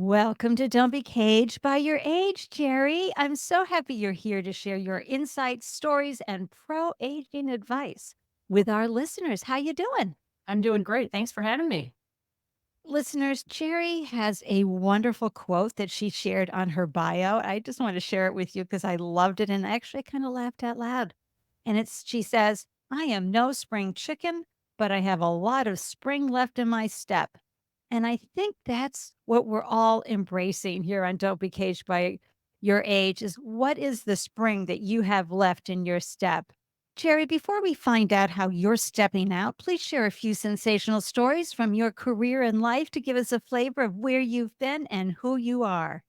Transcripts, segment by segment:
Welcome to Don't Be Caged by Your Age, Jerry. I'm so happy you're here to share your insights, stories, and pro-aging advice with our listeners. How you doing? I'm doing great. Thanks for having me. Listeners, Jerry has a wonderful quote that she shared on her bio. I just want to share it with you because I loved it and I actually kind of laughed out loud. And she says, I am no spring chicken, but I have a lot of spring left in my step. And I think that's what we're all embracing here on Don't Be Caged by Your Age is what is the spring that you have left in your step? Jerry, before we find out how you're stepping out, please share a few sensational stories from your career and life to give us a flavor of where you've been and who you are.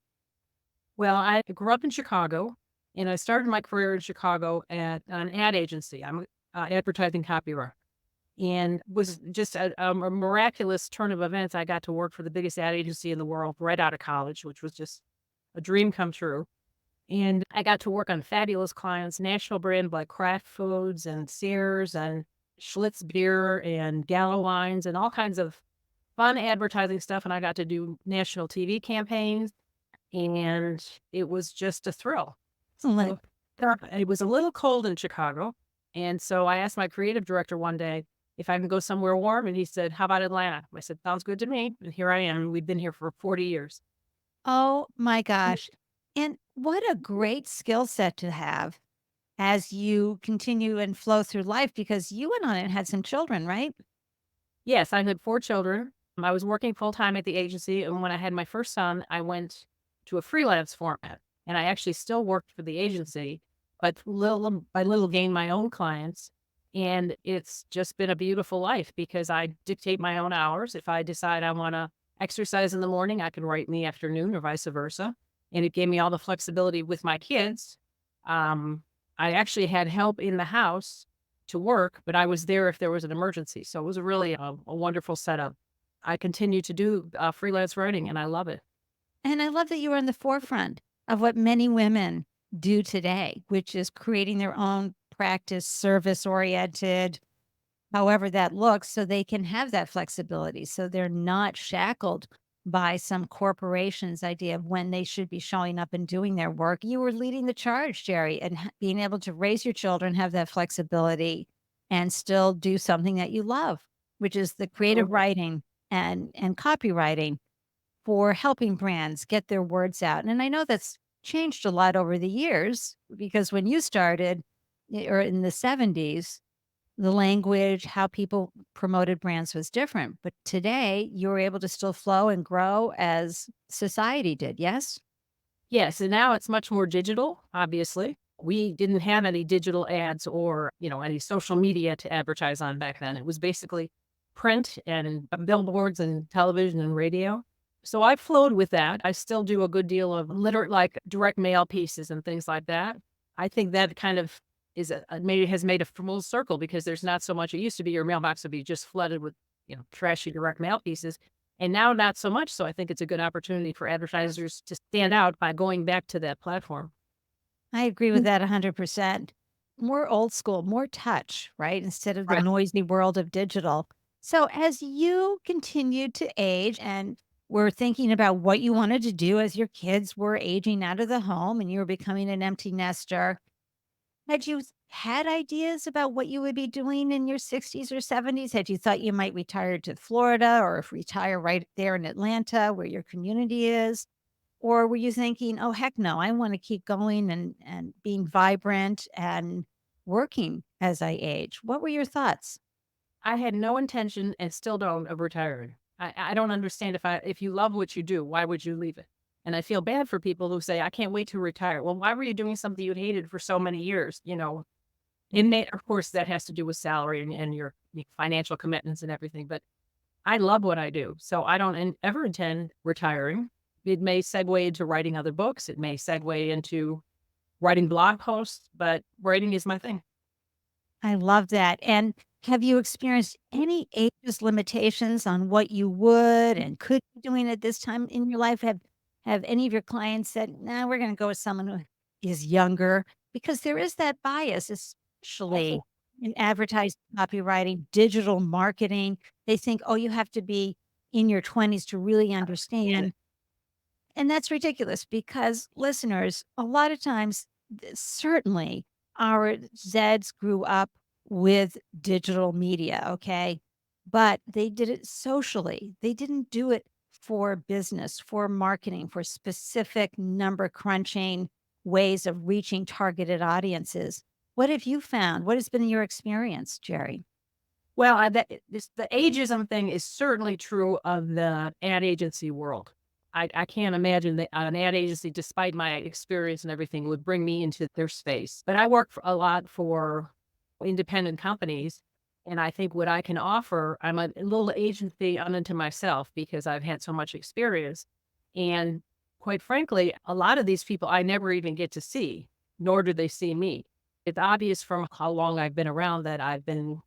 Well, I grew up in Chicago, and I started my career in Chicago at an ad agency. I'm a advertising copywriter, and was just a miraculous turn of events. I got to work for the biggest ad agency in the world right out of college, which was just a dream come true. And I got to work on fabulous clients, national brand like Kraft Foods and Sears and Schlitz Beer and Gallo Wines and all kinds of fun advertising stuff. And I got to do national TV campaigns and it was just a thrill. Excellent. So, it was a little cold in Chicago, and so I asked my creative director one day if I can go somewhere warm, and he said, "How about Atlanta?" I said, "Sounds good to me." And here I am. We've been here for 40 years. Oh my gosh. And what a great skill set to have as you continue and flow through life because you went on and had some children, right? Yes, I had 4 children. I was working full time at the agency, and when I had my first son, I went to a freelance format, and I actually still worked for the agency, but little by little gained my own clients, and it's just been a beautiful life because I dictate my own hours. If I decide I wanna exercise in the morning, I can write in the afternoon or vice versa, and it gave me all the flexibility with my kids. Um, I actually had help in the house to work, but I was there if there was an emergency. So it was really a wonderful setup. I continue to do freelance writing and I love it. And I love that you were in the forefront of what many women do today, which is creating their own practice, service oriented, however that looks, so they can have that flexibility. So they're not shackled by some corporation's idea of when they should be showing up and doing their work. You were leading the charge, Jerry, and being able to raise your children, have that flexibility, and still do something that you love, which is the creative Absolutely. writing and copywriting for helping brands get their words out. And I know that's changed a lot over the years because when you started or in the 70s, the language, how people promoted brands was different. But today, you're able to still flow and grow as society did. Yes? Yes, and now it's much more digital, obviously. We didn't have any digital ads or, any social media to advertise on back then. It was basically print and billboards and television and radio. So I flowed with that. I still do a good deal of like direct mail pieces and things like that. I think that kind of maybe has made a full circle because there's not so much. It used to be your mailbox would be just flooded with, trashy direct mail pieces. And now not so much, so I think it's a good opportunity for advertisers to stand out by going back to that platform. I agree with that 100%. More old school, more touch, right? Instead of the Right. noisy world of digital. So, as you continued to age and were thinking about what you wanted to do as your kids were aging out of the home and you were becoming an empty nester, had you had ideas about what you would be doing in your 60s or 70s? Had you thought you might retire to Florida or if retire right there in Atlanta where your community is? Or were you thinking, "Oh, heck no, I wanna keep going and being vibrant and working as I age?" What were your thoughts? I had no intention and still don't of retiring. I don't understand if you love what you do, why would you leave it? And I feel bad for people who say, "I can't wait to retire." Well, why were you doing something you hated for so many years, of course, that has to do with salary and your financial commitments and everything, but I love what I do, so I don't ever intend retiring. It may segue into writing other books. It may segue into writing blog posts, but writing is my thing. I love that, and have you experienced any ageist limitations on what you would and could be doing at this time in your life? Have any of your clients said, "Nah, we're gonna go with someone who is younger?" Because there is that bias, especially Awful. in advertising, copywriting, digital marketing. They think, "Oh, you have to be in your 20s to really Get understand." it. And that's ridiculous because listeners, a lot of times, certainly our Zeds grew up with digital media, okay? But they did it socially. They didn't do it for business, for marketing, for specific number crunching ways of reaching targeted audiences. What have you found? What has been your experience, Jerry? Well, the ageism thing is certainly true of the ad agency world. I can't imagine that an ad agency, despite my experience and everything, would bring me into their space. But I work a lot for independent companies, and I think what I can offer, I'm a little agency unto myself because I've had so much experience. And quite frankly, a lot of these people I never even get to see, nor do they see me. It's obvious from how long I've been around that I'm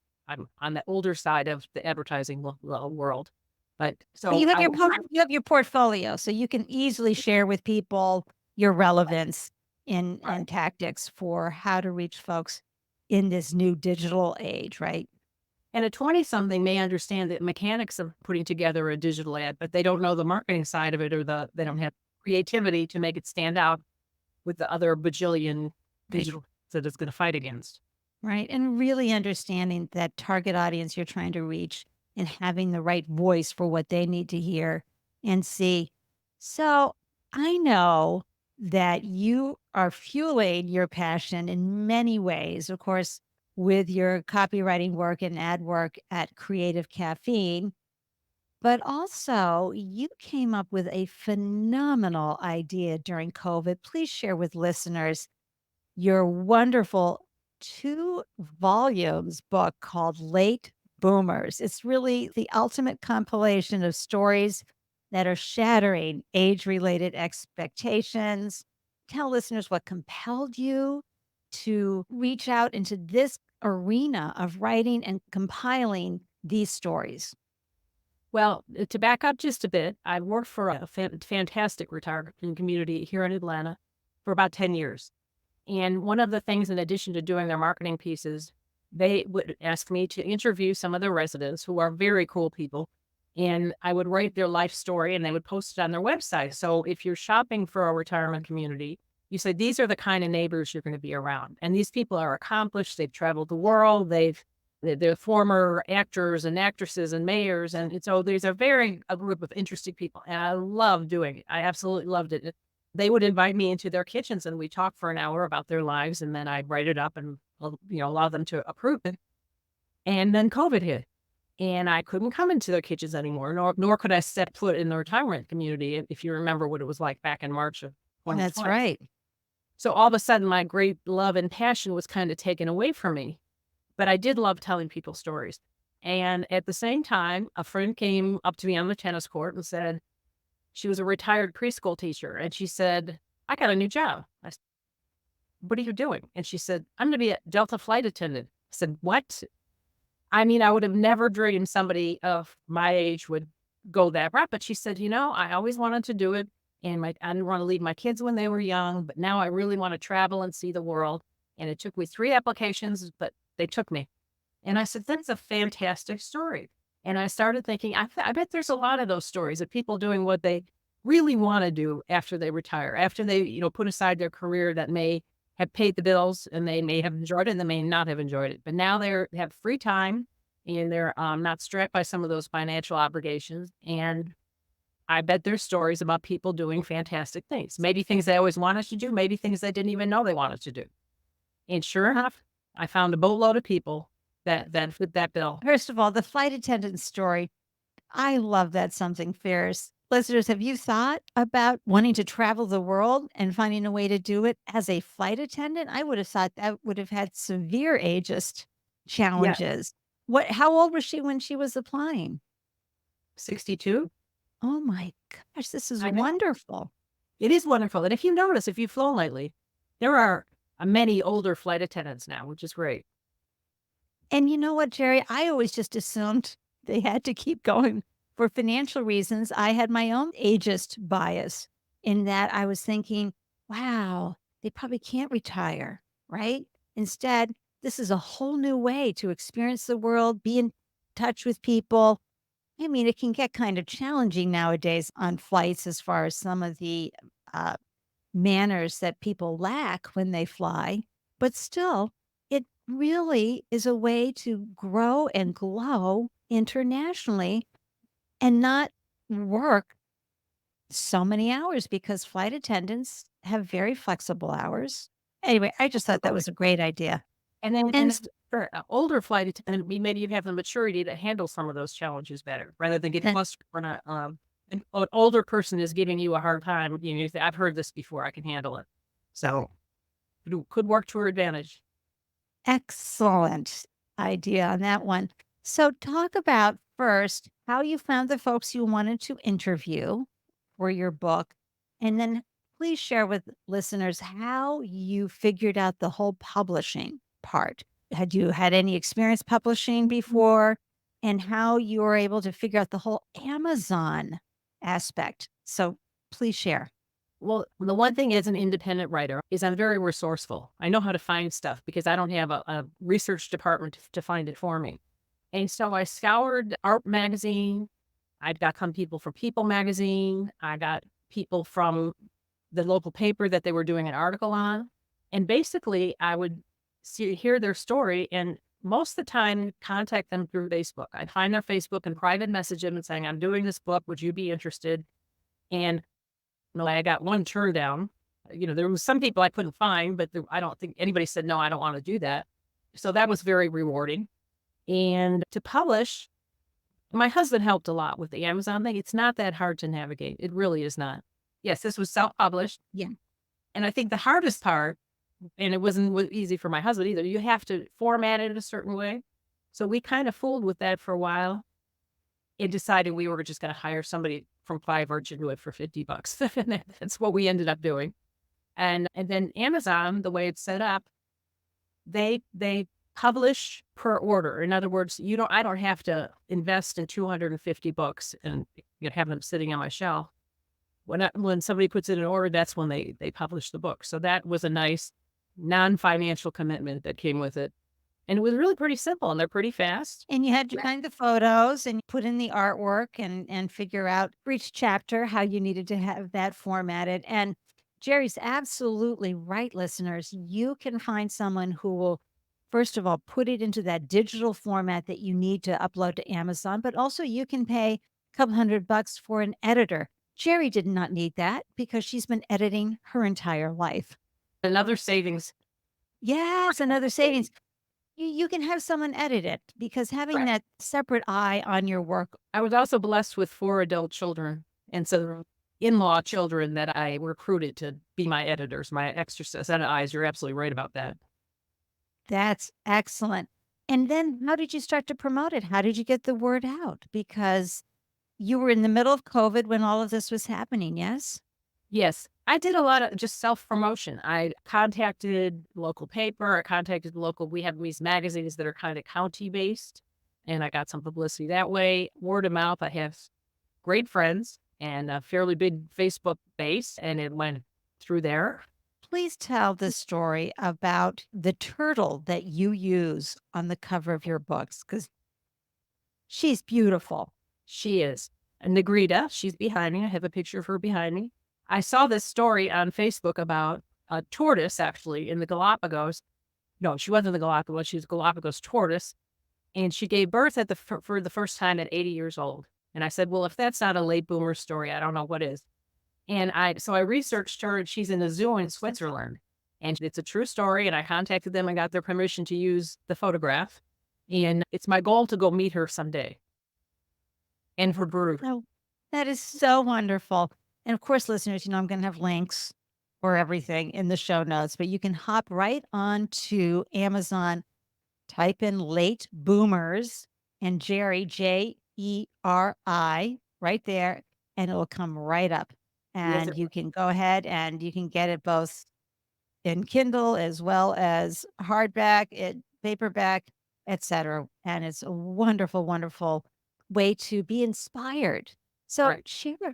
on the older side of the advertising world. But But so I you have your portfolio, so you can easily share with people your relevance in right. and tactics for how to reach folks in this new digital age, right? And a 20 something may understand the mechanics of putting together a digital ad, but they don't know the marketing side of it or they don't have creativity to make it stand out with the other bajillion Right. digital that it's going to fight against. Right. And really understanding that target audience you're trying to reach and having the right voice for what they need to hear and see. So I know that you are fueling your passion in many ways, of course, with your copywriting work and ad work at Creative Caffeine, but also you came up with a phenomenal idea during COVID. Please share with listeners your wonderful 2 volumes book called Late Boomers. It's really the ultimate compilation of stories that are shattering age-related expectations. Tell listeners what compelled you to reach out into this arena of writing and compiling these stories. Well, to back up just a bit, I worked for a fantastic retirement community here in Atlanta for about 10 years. And one of the things, in addition to doing their marketing pieces, they would ask me to interview some of the residents who are very cool people. And I would write their life story and they would post it on their website. So if you're shopping for a retirement community, you say, these are the kind of neighbors you're going to be around. And these people are accomplished. They've traveled the world. They're former actors and actresses and mayors. And so there's a group of interesting people. And I love doing it. I absolutely loved it. They would invite me into their kitchens and we talk for an hour about their lives. And then I'd write it up and, allow them to approve it. And then COVID hit and I couldn't come into their kitchens anymore, nor could I step foot in the retirement community. If you remember what it was like back in March of That's 2020. right. So all of a sudden my great love and passion was kind of taken away from me, but I did love telling people stories. And at the same time, a friend came up to me on the tennis court and said, she was a retired preschool teacher. And she said, I got a new job. I said, what are you doing? And she said, I'm going to be a Delta flight attendant. I said, what? I mean, I would have never dreamed somebody of my age would go that route. But she said, I always wanted to do it. And I didn't want to leave my kids when they were young, but now I really want to travel and see the world. And it took me 3 applications, but they took me. And I said, that's a fantastic story. And I started thinking, I bet there's a lot of those stories of people doing what they really want to do after they retire, after they, put aside their career that may have paid the bills and they may have enjoyed it and they may not have enjoyed it. But now they have free time and they're not strapped by some of those financial obligations. And I bet there's stories about people doing fantastic things, maybe things they always wanted to do, maybe things they didn't even know they wanted to do. And sure enough, I found a boatload of people that fit that bill. First of all, the flight attendant story, I love that something fierce. Listeners, have you thought about wanting to travel the world and finding a way to do it as a flight attendant? I would have thought that would have had severe ageist Yeah. challenges. How old was she when she was applying? 62. Oh my gosh, this is I know. wonderful. It is wonderful. And if you notice, if you've flown lately, there are many older flight attendants now, which is great. And you know what, Jerry? I always just assumed they had to keep going for financial reasons. I had my own ageist bias in that I was thinking, wow, they probably can't retire, right? Instead, this is a whole new way to experience the world, be in touch with people. I mean, it can get kind of challenging nowadays on flights as far as some of the uh, manners that people lack when they fly, but still, it really is a way to grow and glow internationally and not work so many hours because flight attendants have very flexible hours. Anyway, I just thought that Absolutely. was a great idea. And then And for an older flight attendant, maybe you have the maturity to handle some of those challenges better rather than get that flustered when an older person is giving you a hard time. You say, "I've heard this before. I can handle it." So it could work to her advantage. excellent idea on that one. So, talk about first how you found the folks you wanted to interview for your book. And then please share with listeners how you figured out the whole publishing part. Had you had any experience publishing before? And how you were able to figure out the whole Amazon aspect. So, please share. Well, the one thing as an independent writer is I'm very resourceful. I know how to find stuff because I don't have a research department to find it for me. And so I scoured Art Magazine. I got some people from People Magazine. I got people from the local paper that they were doing an article on. And basically, I would hear their story and most of the time contact them through Facebook. I'd find their Facebook and private message them and saying, I'm doing this book. Would you be interested? And I got one turn down. There was some people I couldn't find, but I don't think anybody said, no, I don't want to do that. So that was very rewarding. And to publish, my husband helped a lot with the Amazon thing. It's not that hard to navigate. It really is not. Yes, this was self-published. Yeah. And I think the hardest part, and it wasn't easy for my husband either, you have to format it a certain way. So we kind of fooled with that for a while and decided we were just going to hire somebody from Fiverr to do it for $50. And that's what we ended up doing. And then Amazon, the way it's set up, they publish per order. In other words, I don't have to invest in 250 books and have them sitting on my shelf. When somebody puts in an order, that's when they publish the book. So that was a nice non-financial commitment that came with it. And it was really pretty simple and they're pretty fast. And you had to find the photos and put in the artwork and figure out for each chapter how you needed to have that formatted. And Jerry's absolutely right, listeners. You can find someone who will, first of all, put it into that digital format that you need to upload to Amazon, but also you can pay a couple $100 for an editor. Jerry did not need that because she's been editing her entire life. Another savings. Yes, another savings. You can have someone edit it because having Right. that separate eye on your work. I was also blessed with 4 adult children, and so in-law children that I recruited to be my editors, my extra set of eyes. You're absolutely right about that. That's excellent. And then how did you start to promote it? How did you get the word out? Because you were in the middle of COVID when all of this was happening, yes? Yes, I did a lot of just self-promotion. I contacted local paper, I contacted local we have these magazines that are kinda county-based, and I got some publicity that way. Word of mouth, I have great friends and a fairly big Facebook base, and it went through there. Please tell the story about the turtle that you use on the cover of your books because she's beautiful. She is. Negrita, she's behind me. I have a picture of her behind me. I saw this story on Facebook about a tortoise actually in the Galapagos. No, she wasn't the Galapagos. She was a Galapagos tortoise. And she gave birth for the first time at 80 years old. And I said, well, if that's not a late boomer story, I don't know what is. And so I researched her and she's in a zoo in Switzerland. And it's a true story. And I contacted them and got their permission to use the photograph. And it's my goal to go meet her someday and her brood. Oh, that is so wonderful. And of course, listeners, I'm going to have links for everything in the show notes, but you can hop right on to Amazon, type in late boomers and Jerry, Jeri, right there, and it will come right up. Yes, And you can go ahead and you can get it both in Kindle as well as hardback, paperback, etc. And it's a wonderful, wonderful way to be inspired. So right.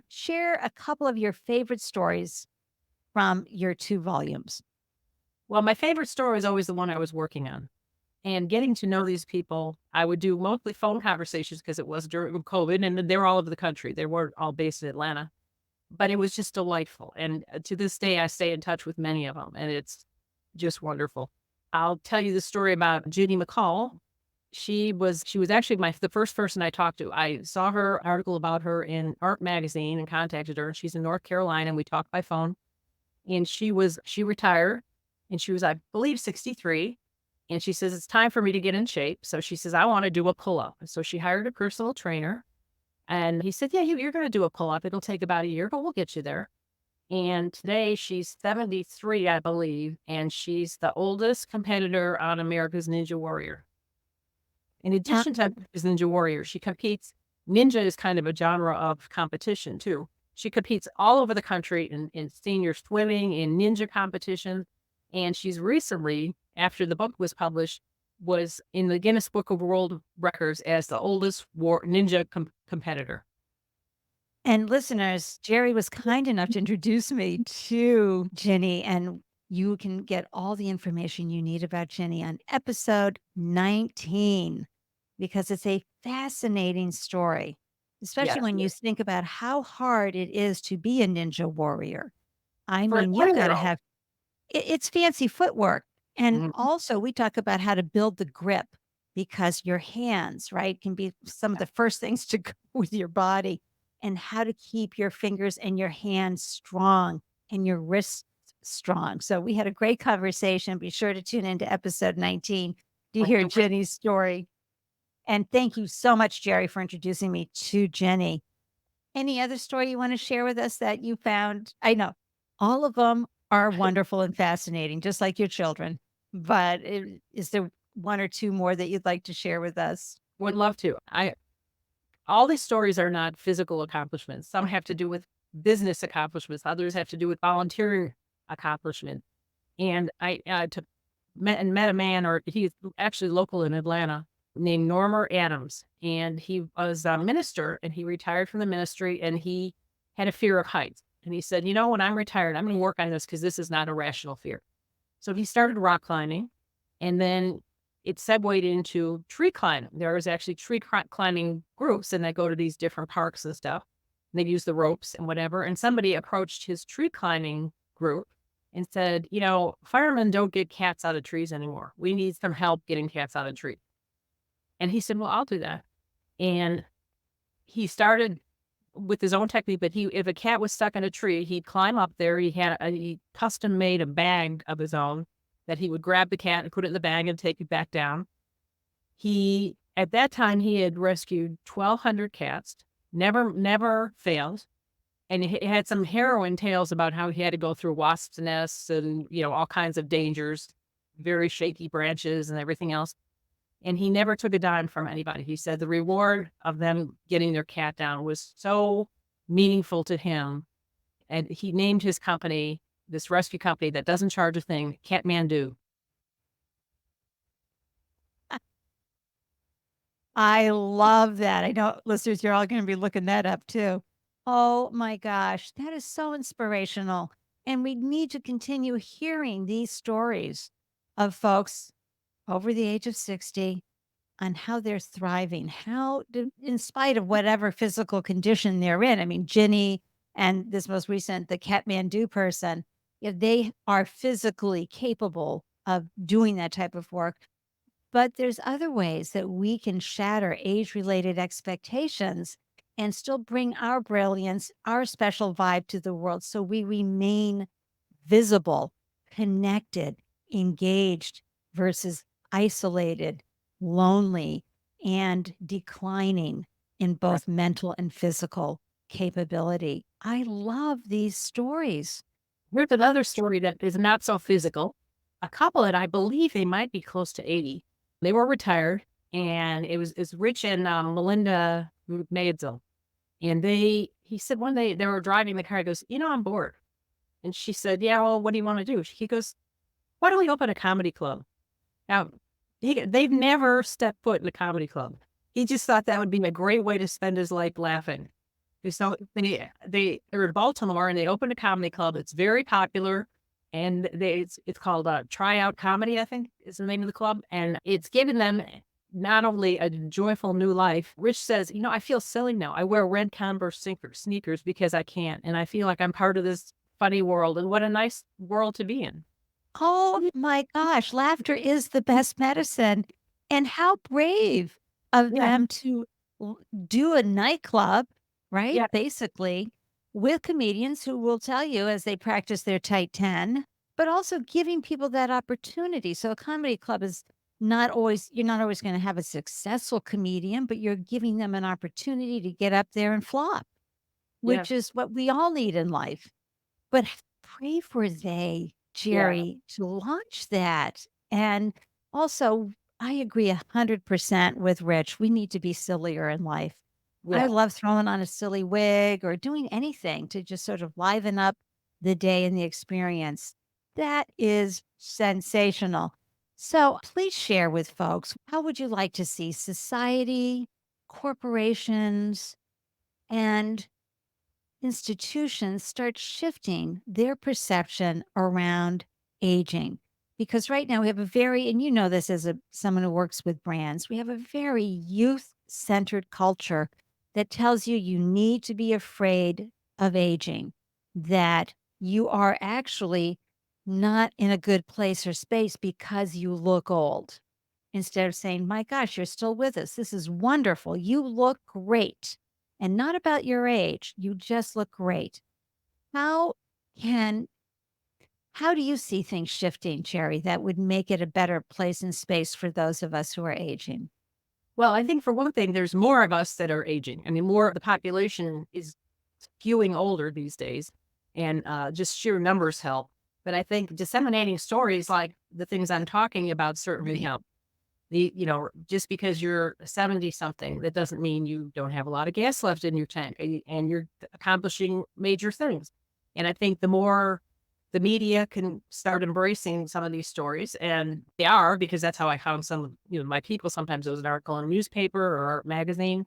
share a couple of your favorite stories from your 2 volumes. Well, my favorite story is always the one I was working on. And getting to know these people, I would do mostly phone conversations because it was during COVID and they were all over the country. They weren't all based in Atlanta, but it was just delightful. And to this day, I stay in touch with many of them, and it's just wonderful. I'll tell you the story about Judy McCall. She was actually the first person I talked to. I saw her article about her in Art Magazine and contacted her. She's in North Carolina, and we talked by phone. And she retired, and she was, I believe, 63. And she says, it's time for me to get in shape. So she says, I want to do a pull up. So she hired a personal trainer. And he said, yeah, you're going to do a pull up. It'll take about a year, but we'll get you there. And today she's 73, I believe. And she's the oldest competitor on America's Ninja Warrior. In Uh, addition to America's Ninja Warrior, she competes. Ninja is kind of a genre of competition, too. She competes all over the country in senior swimming, in ninja competition. And she's recently, after the book was published, was in the Guinness Book of World Records as the oldest ninja competitor. and listeners, Jeri was kind enough to introduce me to Jenny, and you can get all the information you need about Jenny on episode 19 because it's a fascinating story, especially Yes. when you think about how hard it is to be a ninja warrior. I For a mean, you've got to 20-year-old. have it's fancy footwork. And Mhm. also, we talk about how to build the grip because your hands, right, can be some of the first things to go with your body, and how to keep your fingers and your hands strong and your wrists strong. So, we had a great conversation. Be sure to tune into episode 19 to hear Jenny's story. And thank you so much, Jeri, for introducing me to Jenny. Any other story you wanna share with us that you found? I know all of them are wonderful and fascinating, just like your children, but is there 1 or 2 more that you'd like to share with us? Would love to. All these stories are not physical accomplishments. Some have to do with business accomplishments. Others have to do with volunteer accomplishment. And met a man, or he's actually local in Atlanta, named Normer Adams. And he was a minister, and he retired from the ministry, and he had a fear of heights. And he said, when I'm retired, I'm going to work on this because this is not a rational fear. So he started rock climbing, and then it segued into tree climbing. There was actually climbing groups, and they go to these different parks and stuff. And they use the ropes and whatever. And somebody approached his tree climbing group and said, firemen don't get cats out of trees anymore. We need some help getting cats out of trees. And he said, well, I'll do that. And he started with his own technique, but if a cat was stuck in a tree, he'd climb up there. He custom made a bag of his own that he would grab the cat and put it in the bag and take it back down. At that time, he had rescued 1,200 cats, never failed. And he had some harrowing tales about how he had to go through wasps' nests and, all kinds of dangers, very shaky branches and everything else. And he never took a dime from anybody. He said the reward of them getting their cat down was so meaningful to him. And he named his company, this rescue company that doesn't charge a thing, Catmandu. I love that. I know listeners, you're all gonna be looking that up too. Oh my gosh, that is so inspirational, and we need to continue hearing these stories of folks over the age of 60 on how they're thriving, in spite of whatever physical condition they're in. I mean, Ginny and this most recent, the Kathmandu person, they are physically capable of doing that type of work. But there's other ways that we can shatter age-related expectations and still bring our brilliance, our special vibe to the world so we remain visible, connected, engaged versus isolated, lonely, and declining in Right. both mental and physical capability. I love these stories. Here's another story that is not so physical. A couple that I believe they might be close to 80. They were retired, and it's Rich and Melinda Maidzel. And he said one day they were driving the car. He goes, I'm bored. And she said, yeah, well, what do you want to do? He goes, why don't we open a comedy club? Now, they've never stepped foot in a comedy club. He just thought that would be a great way to spend his life laughing. So they're in Baltimore, and they opened a comedy club. It's very popular, and it's called Tryout Comedy, I think is the name of the club, and it's given them not only a joyful new life. Rich says, I feel silly now. I wear red Converse sneakers because I can't, and I feel like I'm part of this funny world. And what a nice world to be in. Oh my gosh, laughter is the best medicine. And how brave of Yeah, them to do a nightclub, right? yeah, Basically, with comedians who will tell you as they practice their tight 10, but also giving people that opportunity. So a comedy club is not always, you're not always going to have a successful comedian, but you're giving them an opportunity to get up there and flop, yeah, which is what we all need in life. But pray for they, yeah, Jerry, to launch that. And also, I agree 100% with Rich. We need to be sillier in life. I yeah. love throwing on a silly wig or doing anything to just sort of liven up the day and the experience. That is sensational. So please share with folks, how would you like to see society, corporations, and institutions start shifting their perception around aging? Because right now we have a very, and you know this as someone who works with brands, we have a very youth centered culture that tells you you need to be afraid of aging, that you are actually not in a good place or space because you look old. Instead of saying, my gosh, you're still with us. This is wonderful. You look great. And not about your age. You just look great. How can how do you see things shifting, Cherry, that would make it a better place and space for those of us who are aging? Well, I think for one thing, there's more of us that are aging. I mean, more of the population is skewing older these days, and just sheer numbers help. But I think disseminating stories like the things I'm talking about certainly help. Just because you're 70 something, that doesn't mean you don't have a lot of gas left in your tank and you're accomplishing major things. And I think the more the media can start embracing some of these stories, and they are, because that's how I found some of, my people. Sometimes it was an article in a newspaper or a magazine.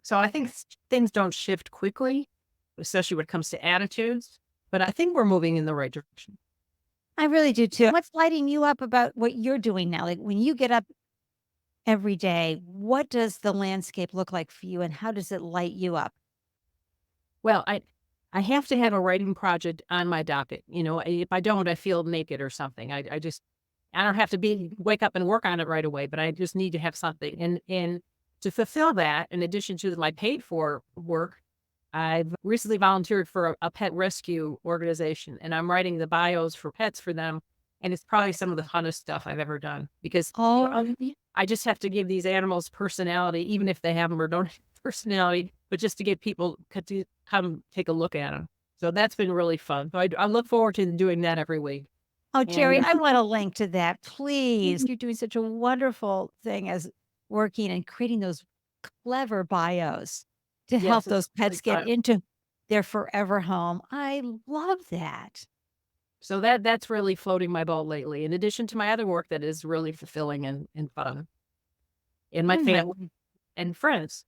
So I think things don't shift quickly, especially when it comes to attitudes, but I think we're moving in the right direction. I really do too. What's lighting you up about what you're doing now? Like when you get up every day, what does the landscape look like for you and how does it light you up? Well, I have to have a writing project on my docket. If I don't, I feel naked or something. I don't have to wake up and work on it right away, but I just need to have something. And to fulfill that, in addition to my paid for work, I've recently volunteered for a pet rescue organization, and I'm writing the bios for pets for them. And it's probably some of the funnest stuff I've ever done because Oh, I just have to give these animals personality, even if they have them or don't have personality, but just to get people to come take a look at them. So that's been really fun. So I look forward to doing that every week. oh, And Jerry, I want to link to that, please. You're doing such a wonderful thing as working and creating those clever bios to help yes, it's those really pets get fun. into their forever home. I love that. So that's really floating my boat lately, in addition to my other work that is really fulfilling and fun, and my Mm. family and friends.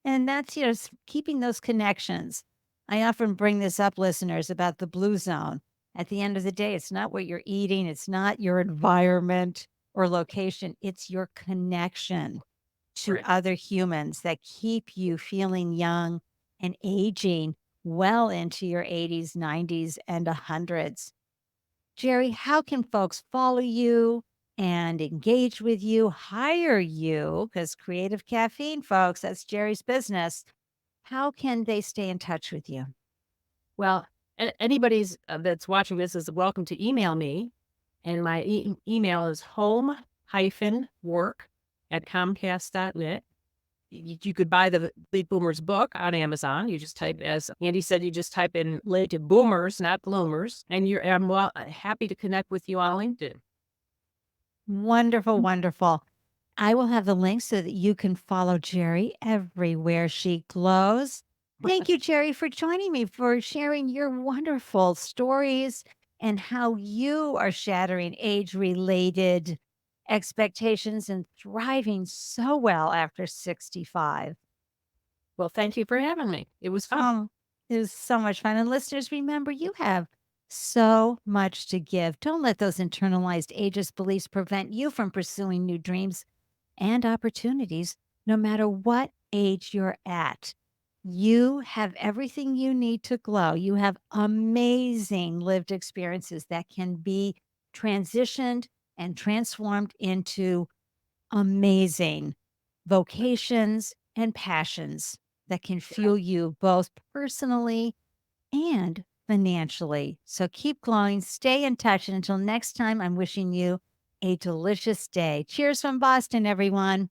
And that's, keeping those connections. I often bring this up, listeners, about the blue zone. At the end of the day, it's not what you're eating, it's not your environment or location, it's your connection to Right. other humans that keep you feeling young and aging well into your 80s, 90s, and 100s. Jerry, how can folks follow you and engage with you, hire you? Because creative caffeine, folks, that's Jerry's business. How can they stay in touch with you? Well, anybody's that's watching this is welcome to email me, and my email is home-work@comcast.net. You could buy the Late Boomers book on Amazon. You just type, as Andy said, you just type in late boomers, not bloomers, and I'm happy to connect with you on LinkedIn. Wonderful, wonderful. I will have the link so that you can follow Jerry everywhere she glows. Thank you, Jerry, for joining me, for sharing your wonderful stories and how you are shattering age related expectations and thriving so well after 65. Well, thank you for having me. It was fun. Oh, it was so much fun. And listeners, remember you have so much to give. Don't let those internalized ageist beliefs prevent you from pursuing new dreams and opportunities, no matter what age you're at. You have everything you need to glow. You have amazing lived experiences that can be transitioned and transformed into amazing vocations and passions that can fuel you both personally and financially. So keep glowing, stay in touch. And until next time, I'm wishing you a delicious day. Cheers from Boston, everyone.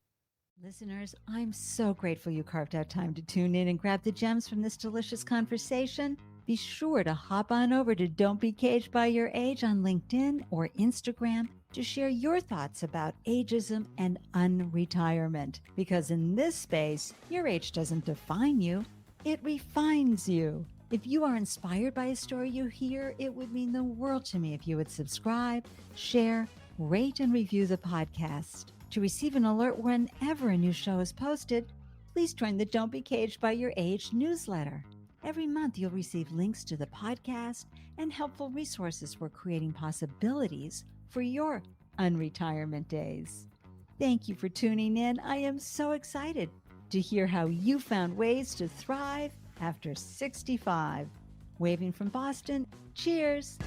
Listeners, I'm so grateful you carved out time to tune in and grab the gems from this delicious conversation. Be sure to hop on over to Don't Be Caged by Your Age on LinkedIn or Instagram to share your thoughts about ageism and unretirement. Because in this space, your age doesn't define you, it refines you. If you are inspired by a story you hear, it would mean the world to me if you would subscribe, share, rate, and review the podcast. To receive an alert whenever a new show is posted, please join the Don't Be Caged by Your Age newsletter. Every month, you'll receive links to the podcast and helpful resources for creating possibilities for your unretirement days. Thank you for tuning in. I am so excited to hear how you found ways to thrive after 65. Waving from Boston, cheers.